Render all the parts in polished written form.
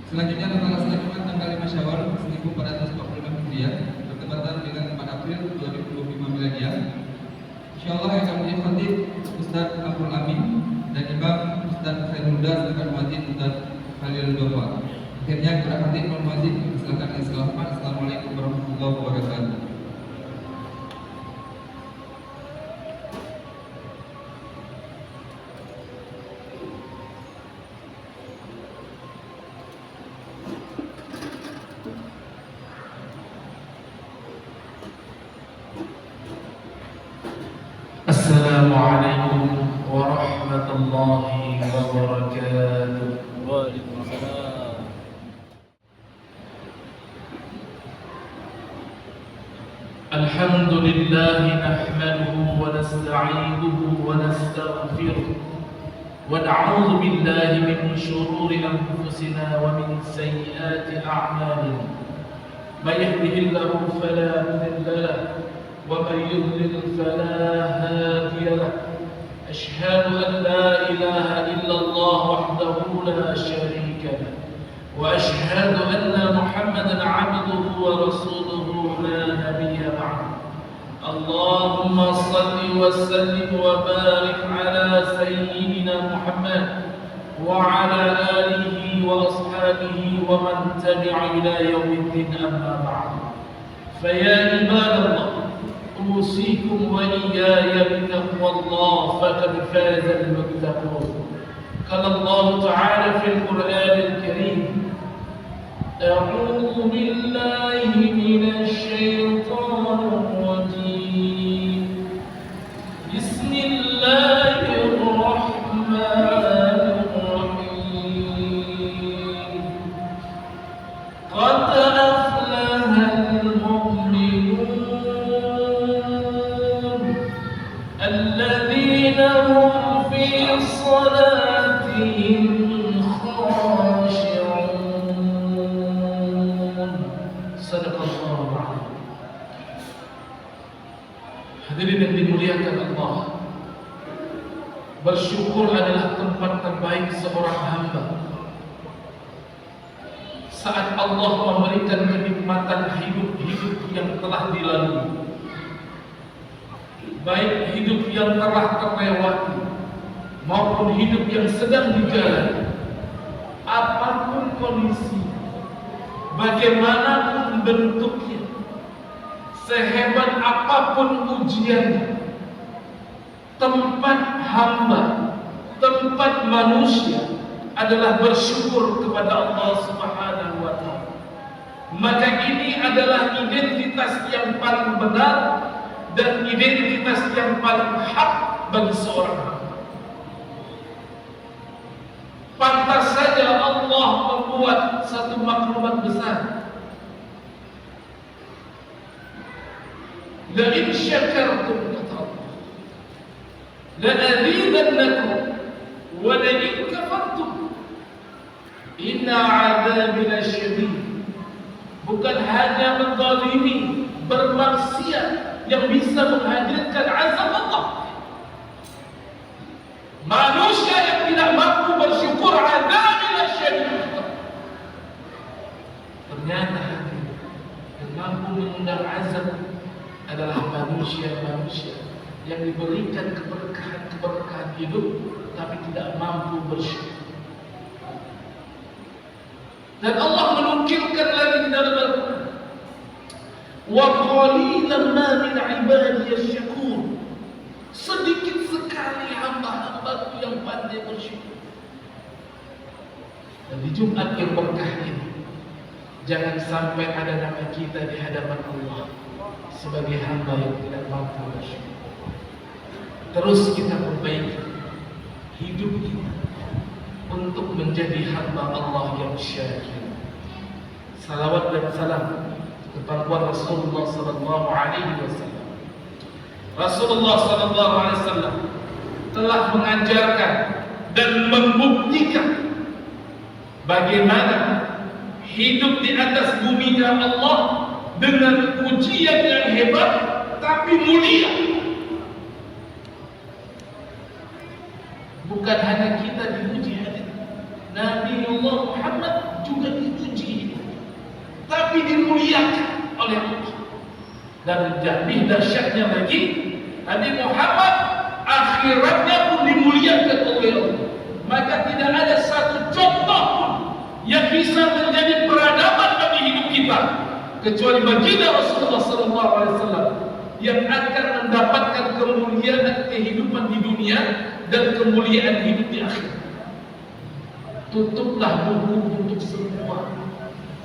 Selanjutnya tanggal selanjutnya tanggal 5 Syawal 1445 Hijriah bertepatan dengan 4 April 2025 Miladiah. Insyaallah yang akan menjadi khatib Ustaz Abdul Amin dan Imam Ustaz Khairul Huda akan muadzin Ustaz Khalil Dofa. Akhirnya kepada khatib dan muadzin silakan diselawatkan. Assalamualaikum warahmatullahi wabarakatuh. Assalamualaikum warahmatullahi wabarakatuh. Waalaikumsalam. Alhamdulillah nahmaduhu wa nasta'inuhu wa nastaghfiruh wa na'udzu billahi min shururi anfusina wa min sayyiati a'malina. May yahdihillahu fala mudilla lahu ومن يضلل فلا هادي له. أشهد أن لا إله إلا الله وحده لا شريك له وأشهد أن محمدا عبده ورسوله لا نبي بعده. اللهم صل وسلم وبارك على سيدنا محمد وعلى آله وأصحابه ومن تبع إلى يوم الدين. أما بعد، فيا عباد الله، أوصيكم وإياي بتقوى الله فقد فاز المتقون. قال الله تعالى في القرآن الكريم: أعوذ بالله من الشيطان الرجيم، بسم الله الرحمن الرحيم. قد أفلح المؤمنون الذين هم في صلاتهم خاشعون. Sadaqallahu a'lam. Hadirin yang dimuliakan Allah, bersyukur adalah tempat terbaik seorang hamba saat Allah memberikan kenikmatan hidup yang telah dilalui, baik hidup yang telah terlewati maupun hidup yang sedang dijalani. Apapun kondisi, bagaimanapun bentuknya, sehebat apapun ujiannya, tempat hamba, tempat manusia adalah bersyukur kepada Allah Subhanahu wa Ta'ala. Maka ini adalah identitas yang paling benar dan identitas yang paling hak bagi seorang hamba. Pantas saja Allah membuat satu maklumat besar. La in syakartum, kata Allah, la azidannakum wa la in kafartum inna 'adzabi lasyadid. Bukan hanya menzalimi, bermaksiat yang bisa menghadirkan azab Allah. Manusia yang tidak mampu bersyukur, azab lasyadid. Ternyata yang mampu mengundang azab adalah manusia-manusia yang diberikan keberkahan hidup tapi tidak mampu bersyukur. Dan Allah menukilkan lagi di dalam Al-Quran, wa qalilan ma min ibadiyash syakur. Sedikit sekali hamba-hambaku yang pandai bersyukur. Dan di Jumat yang berkah ini, jangan sampai ada nama kita di hadapan Allah sebagai hamba yang tidak mampu bersyukur. Terus kita perbaiki hidup kita untuk menjadi hamba Allah yang syakir. Salawat dan salam kepada Rasulullah sallallahu alaihi wasallam. Rasulullah sallallahu alaihi wasallam telah mengajarkan dan membuktikan bagaimana hidup di atas bumi Allah dengan ujian yang hebat tapi mulia. Bukan hanya kita diuji, Nabi Allah Muhammad juga tapi dimuliakan oleh Allah. Dan lebih dahsyatnya lagi, Nabi Muhammad akhiratnya pun dimuliakan oleh Allah. Maka tidak ada satu contoh pun yang bisa menjadi peradaban bagi hidup kita kecuali baginda Rasulullah SAW yang akan mendapatkan kemuliaan kehidupan di dunia dan kemuliaan hidup di akhirat. Tutuplah buku untuk semua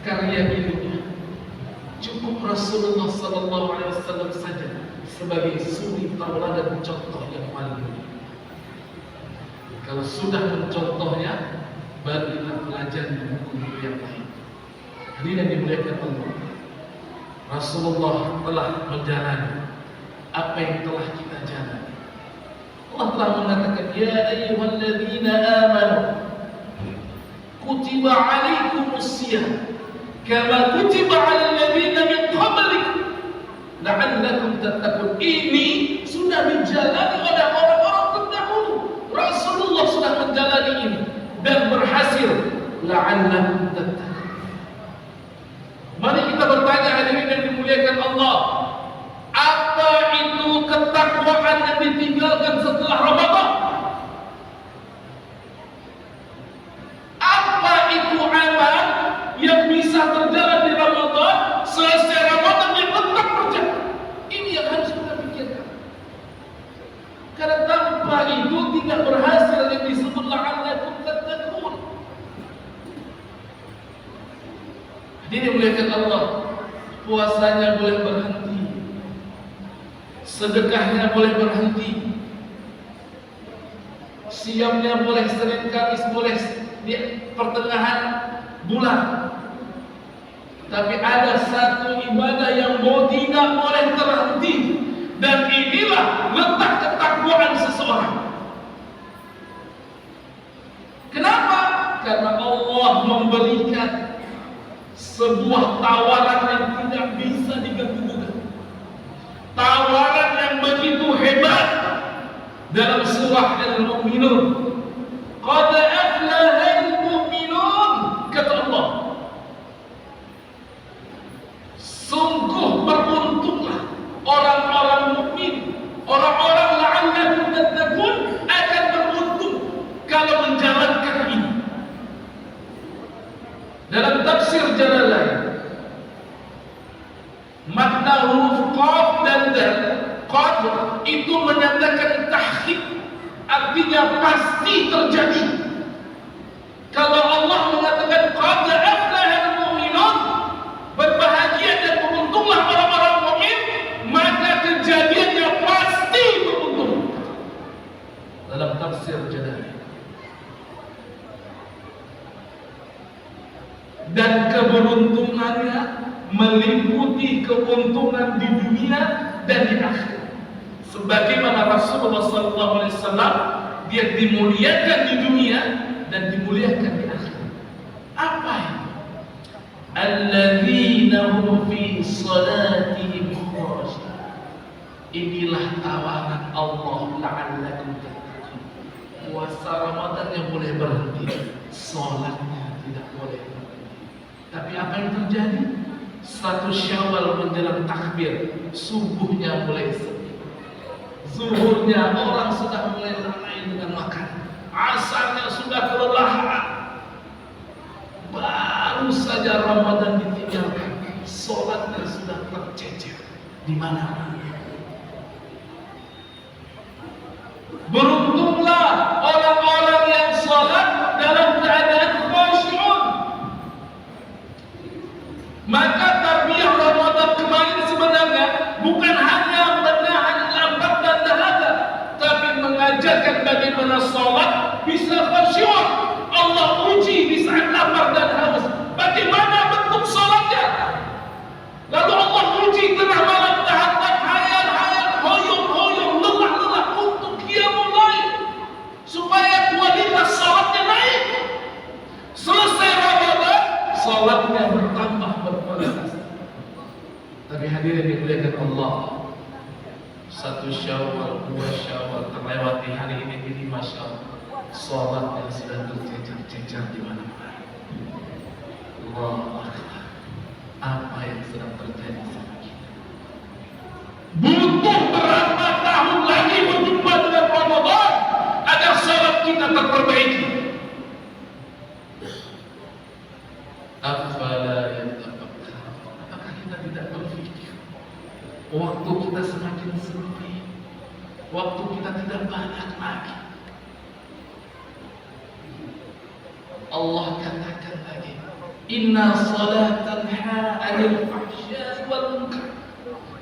karya ilmiah. Cukup Rasulullah SAW saja sebagai suri tauladan contoh yang paling mulia. Kalau sudah mencontohnya, baru kita belajar di buku-buku yang lain. Hadirin yang dimuliakan Allah, Rasulullah telah menjalani apa yang telah kita jalani. Allah telah mengatakan, ya ayyuhalladzina amanu kutiba alaikumusiyam kama kutiba alal ladzina min qablikum la'allakum tattaqun. Ini sudah dijalani oleh orang-orang terdahulu. Rasulullah sudah menjalani ini dan berhasil. La'allakum tattaqun. Mari kita bertanya, hadirin yang dimuliakan Allah, apa itu ketakwaan yang ditinggalkan setelah Ramadan? Apa itu amal yang bisa berjalan di Ramadan, selesai Ramadan yang tetap berjalan? Ini yang harus kita pikirkan. Karena tanpa itu tidak berhasil yang disebut la'allakum tattaqun. Hadirin dimuliakan Allah, puasanya boleh berhenti, sedekahnya boleh berhenti, siamnya boleh Senin Kamis boleh di pertengahan bulan. Tapi ada satu ibadah yang tidak boleh terhenti, dan inilah letak ketakwaan seseorang. Kenapa? Karena Allah memberikan sebuah tawaran yang tidak bisa diganggu-gugat. Tawaran yang begitu hebat dalam surah Al-Mu'minun. Qad aflaha al-mu'minun, kata Allah. Sungguh beruntunglah orang-orang mukmin, orang-orang la'allakum tattaqun akan beruntung kalau menjalankan ini. Dalam tafsir Jalalain, makna huruf qaf dan dal, qaf itu menandakan tahqiq, artinya pasti terjadi. Kalau Allah mengatakan qad aflaha al-mu'minun, berbahagia dan beruntunglah orang-orang mukmin, maka kejadiannya pasti beruntung. Dalam tafsir Jalalain. Dan keberuntungannya meliputi keuntungan di dunia dan di akhirat. Sebagaimana Rasulullah SAW, dia dimuliakan di dunia dan dimuliakan di akhirat. Apa itu? Alladzina hum fi salatihim khashi'un. Inilah tawaran Allah, la'allakum tattaqun. Puasa Ramadan yang boleh berhenti, salatnya tidak boleh berhenti. Tapi apa yang terjadi? 1 Syawal menjelang takbir, subuhnya mulai sepi, zuhurnya orang sudah mulai lalai dengan makan, asarnya sudah kelelahan, baru saja Ramadan ditinggalkan, sholatnya sudah tercecer di mana-mana. Beruntunglah orang-orang yang sholat dalam keadaan khusyuk. Maka tarbiyah Ramadan kemarin sebenarnya bukan hanya menahan lapar dan dahaga, tapi mengajarkan bagaimana sholat bisa khusyuk. Allah uji di saat lapar dan haus, bagaimana bentuk sholatnya. Lalu Allah uji tengah malam tahan hayal-hayal, hoyong-hoyong, lelah-lelah untuk qiyamul lail, supaya kualitas sholatnya naik. Selesai Ramadan, sholatnya bertambah berkualitas. Tapi hadirin dimuliakan Allah, 1 Syawal, 2 Syawal terlewati, hari ini Masya Allah, sholat yang sudah tercecer-cecer di mana-mana. Allah Akbar. Apa Afala yatafakkarun. Apakah kita tidak berpikir? Waktu kita semakin sempit, waktu kita tidak banyak lagi. Allah katakan lagi, Inna salat tanha 'anil fahsya'i wal munkar.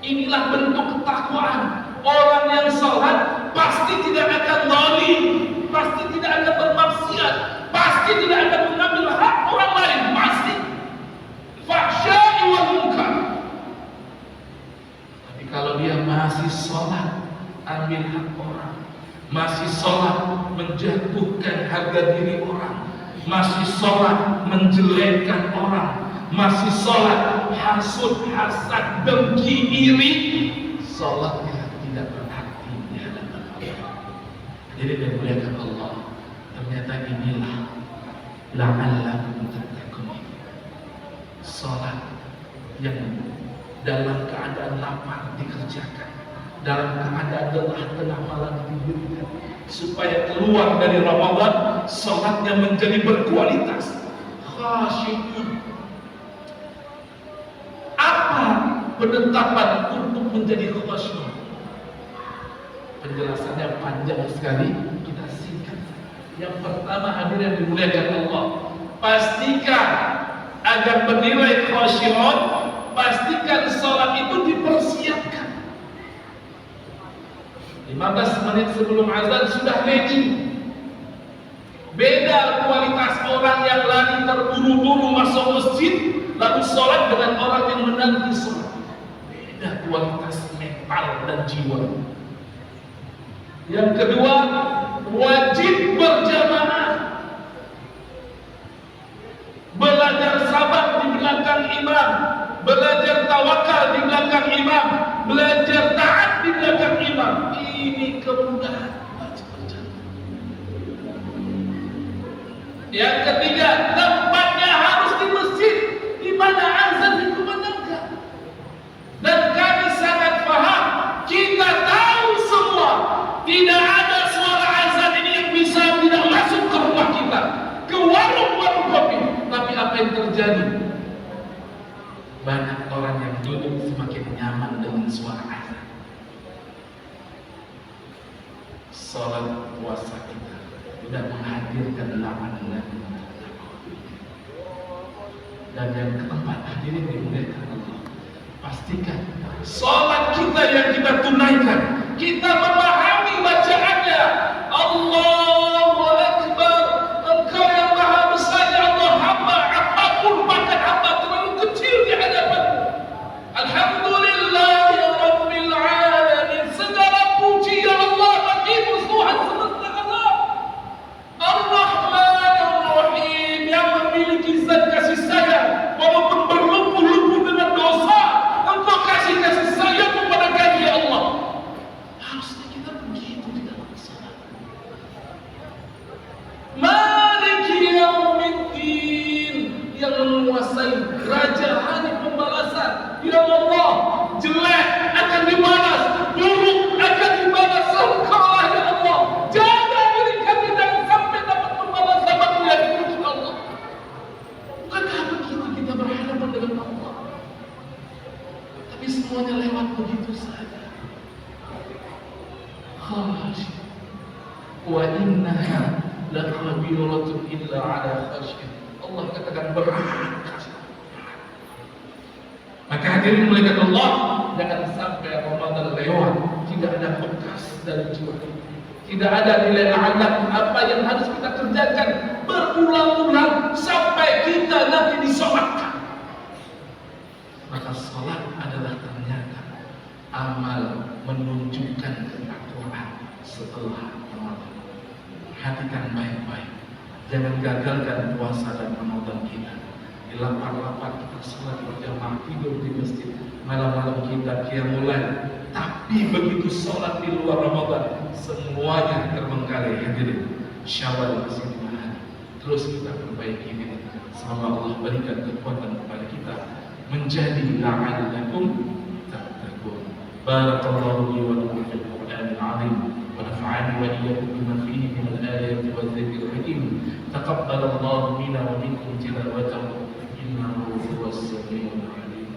Inilah bentuk ketakwaan. Orang yang salat pasti tidak akan zalim, pasti tidak akan bermaksiat, pasti tidak akan mengambil hak orang lain, pasti. Fahsya'i wal munkar. Tapi kalau dia masih salat ambil hak orang, masih salat menjatuhkan harga diri orang, masih sholat menjelekkan orang, masih sholat hasud, hasad, dengki, iri, sholatnya tidak berarti di hadapan Allah. Jadi dimuliakan Allah, ternyata inilah la'allakum tattaqun, sholat yang dalam keadaan lapar dikerjakan, dalam keadaan lelah tengah malam didirikan, supaya keluar dari Ramadan sholatnya menjadi berkualitas. Khasyiyun. Apa penetapan untuk menjadi khasyiyun? Penjelasannya panjang sekali, kita singkat. Yang pertama, hadirin dimuliakan Allah, pastikan agar bernilai khasyiyun, pastikan sholat itu dipersiapkan. 15 menit sebelum azan sudah ready. Beda kualitas orang yang lari terburu-buru masuk masjid lalu sholat dengan orang yang menanti sholat. Beda kualitas mental dan jiwa. Yang kedua, wajib berjamaah. Belajar sabar di belakang imam, belajar tawakal di belakang imam, belajar taat di belakang imam. Ini kemudahan wajib berjamaah. Yang ketiga, tempatnya harus di masjid di mana azan dikumandangkan. Dan kami sangat paham, kita tahu semua, tidak ada suara azan ini yang bisa tidak masuk ke rumah kita, ke warung-warung kopi. Tapi apa yang terjadi? Banyak orang yang duduk semakin nyaman dengan suara azan. Salat puasa kita tidak menghadirkan lawan lagi. Dan yang keempat, hadirin dimuliakan Allah, pastikan salat kita yang kita tunaikan, kita memahami bacaannya. Allahu Akbar, Engkau yang Maha Besar ya Allah, hamba apapun bahkan hamba terlalu kecil di hadapan-Mu. Alhamdulillahi Rabbil Alamin, segala puji ya Allah bagimu Tuhan semesta alam. Ar-Rahmanir Rahim, yang memiliki zat kasih sayang walaupun berlumpuh-lumpuh dengan dosa, Engkau kasih sayang kepada kami ya Allah. Harusnya kita begitu di dalam salat. Maliki yaumiddin, yang menguasai raja hari pembalasan. Ya Allah, jelek akan dibalas, buruk akan dibalas. Engkau lah ya Allah, jaga diri kami jangan sampai dapat membalas zaman yang dimiliki Allah. Bukankah begitu kita berhadapan dengan Allah? Tapi semuanya lewat begitu saja. Khasyih. Wa innaha lakabiratun illa ala khasyih. Allah katakan berat. Maka hadirin muliakan Allah, jangan sampai Ramadan lewat tidak ada bekas dari jiwa kita. Tidak ada nilai anak apa yang harus kita kerjakan berulang-ulang sampai kita nanti disolatkan. Maka salat adalah ternyata amal menunjukkan ketakwaan setelah Ramadan. Perhatikan baik-baik, jangan gagalkan puasa dan Ramadan kita. Di lapar-lapar kita salat berjamaah, tidur di masjid, malam-malam kita qiyamul lail. Tapi begitu salat di luar Ramadan, semuanya terbengkalai. Hadirin, Syawal masih 5 hari. Terus kita perbaiki diri. Semoga Allah berikan kekuatan kepada kita menjadi la'allakum tattaqun. Barakallahu li wa lakum fil Qur'anil 'azim wa nafa'ani wa iyyakum bima fihi min al-ayati wa dhikril hakim. Taqabbalallahu minna wa minkum tilawatahu إنه هو السميع العليم.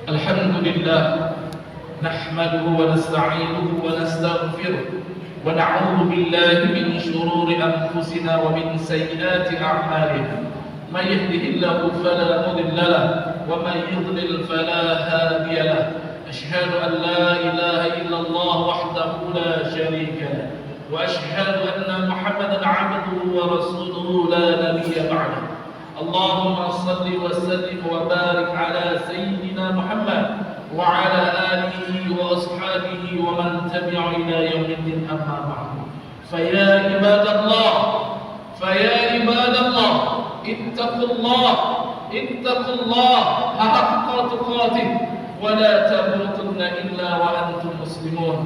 الحمد لله نحمده ونستعينه ونستغفره ونعوذ بالله من شرور أنفسنا ومن سيئات أعمالنا. من يهده الله فلا مضل له ومن يضلل فلا هادي له. أشهد أن لا إله إلا الله وحده لا شريك له وأشهد أن محمدا عبده ورسوله لا نبي بعده. اللهم صل وسلم وبارك على سيدنا محمد وعلى آله وأصحابه ومن تبع إلى يوم الدين. أما بعد فيا عباد الله اتقوا الله حق تقاته ولا تموتن إلا وأنتم مسلمون.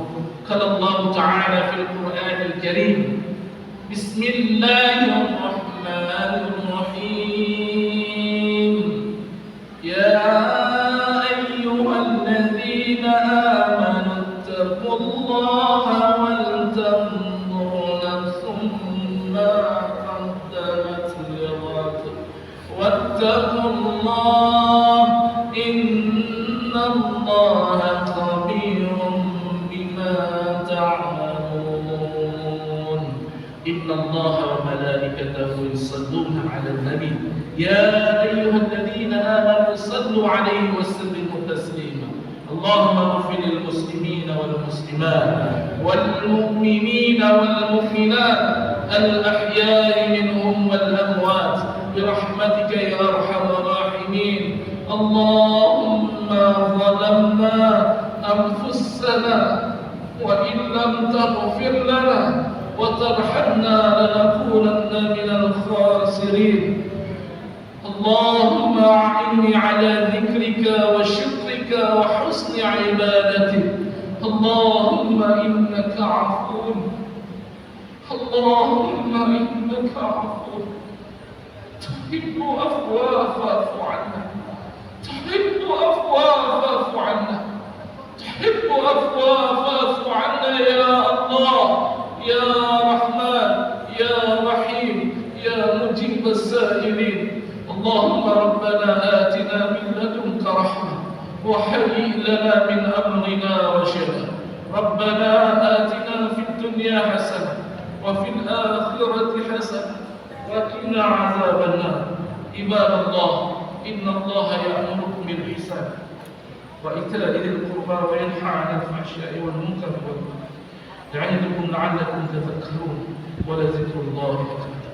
قال الله تعالى في القرآن الكريم: بسم الله الرحمن الرحيم. يا أيها الذين آمنوا اتقوا الله ولتنظر نفس ما قدمت لغد واتقوا الله إن الله خبير بما تعملون. إن الله وملائكته يصلون على النبي يا أيها الذين آمنوا صلوا عليه وسلموا تسليما. اللهم اغفر للمسلمين والمسلمات والمؤمنين والمؤمنات الأحياء منهم والأموات برحمتك يا أرحم الراحمين. اللهم ظلمنا أنفسنا وإن لم تغفر لنا وترحمنا لنكونن من الخاسرين. اللهم أعني على ذكرك وشكرك وحسن عبادتك. اللهم إنك عفو، اللهم إنك عفو تحب عفوا فاعف عنا، تحب عفوا فاعف عنا، تحب عفوا فاعف عنا يا الله يا رحمن يا رحيم يا مجيب السائلين. اللهم ربنا آتنا من لدنك رحمة وهيئ لنا من أمرنا رشدا. ربنا آتنا في الدنيا حسنة وفي الآخرة حسنة وقنا عذاب النار. عباد الله إن الله يأمركم بالإحسان وإيتاء ذي القربى وينهى عن الفحشاء والمنكر والبغي يعظكم لعلكم تذكرون ولذكر الله أكبر.